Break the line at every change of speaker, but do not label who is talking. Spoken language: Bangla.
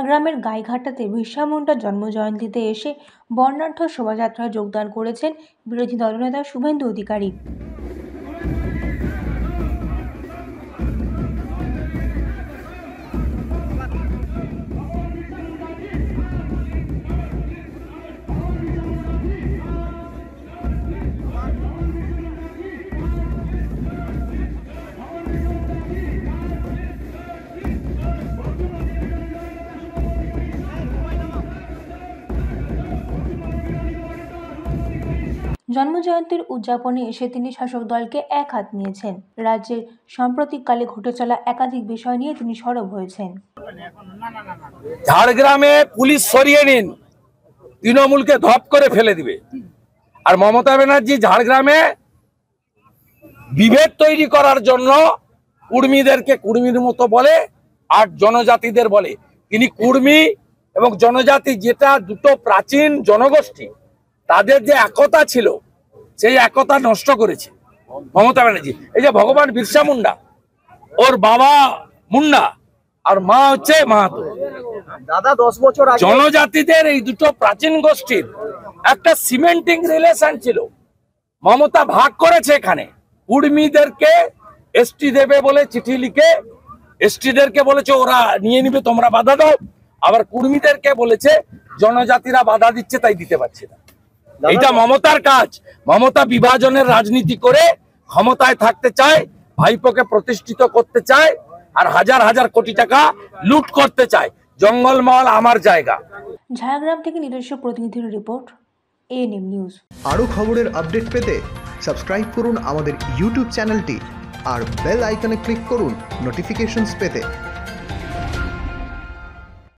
ঝাড়গ্রামের গাইঘাটাতে বিরসা মুন্ডার জন্মজয়ন্তীতে এসে বর্ণাঢ্য শোভাযাত্রায় যোগদান করেছেন বিরোধী দলনেতা শুভেন্দু অধিকারী। জন্মজয়ন্তীর উদযাপনে এসে তিনি শাসক দলকে এক হাত নিয়েছেন। রাজ্যের সাম্প্রতিককালে ঘটে চলা একাধিক বিষয় নিয়ে তিনি সরব হয়েছেন।
ঝাড়গ্রামে পুলিশ সরিয়ে নিন, তৃণমূলকে ধপ করে ফেলে দিবে। আর মমতা ব্যানার্জি ঝাড়গ্রামে বিভেদ তৈরি করার জন্য কুর্মীদেরকে কুর্মীর মতো বলে আর জনজাতিদের বলে। তিনি কুর্মী এবং জনজাতি, যেটা দুটো প্রাচীন জনগোষ্ঠী, তাদের যে একতা ছিল সেই একতা নষ্ট করেছে মমতা ব্যানার্জি। এই যে ভগবান বিরসা মুন্ডা, ওর বাবা মুন্ডা আর মা হচ্ছে মাহাতো।
দাদা 10 বছর আগে
জনজাতিদের এই দুটো প্রাচীন গোষ্ঠীর একটা সিমেন্টিং রিলেশন ছিল। মমতা ভাগ করেছে এখানে। কুর্মীদেরকে এসটি দেবে বলে চিঠি লিখে এসটিদেরকে বলেছে ওরা নিয়ে নিবে, তোমরা বাধা দাও। আবার কুর্মীদেরকে বলেছে জনজাতিরা বাধা দিচ্ছে তাই দিতে পারছে না। এটা মমতার কাজ। মমতা বিভাজনের রাজনীতি করে ক্ষমতায় থাকতে চায়, ভাইপোকে প্রতিষ্ঠিত করতে চায় আর হাজার হাজার কোটি টাকা লুট করতে চায়। জঙ্গলমহল আমার জায়গা।
ঝাড়গ্রাম থেকে নিজস্ব প্রতিনিধির রিপোর্ট, এএনএম নিউজ।
আরও খবরের আপডেট পেতে সাবস্ক্রাইব করুন আমাদের ইউটিউব চ্যানেলটি আর বেল আইকনে ক্লিক করুন নোটিফিকেশনস পেতে।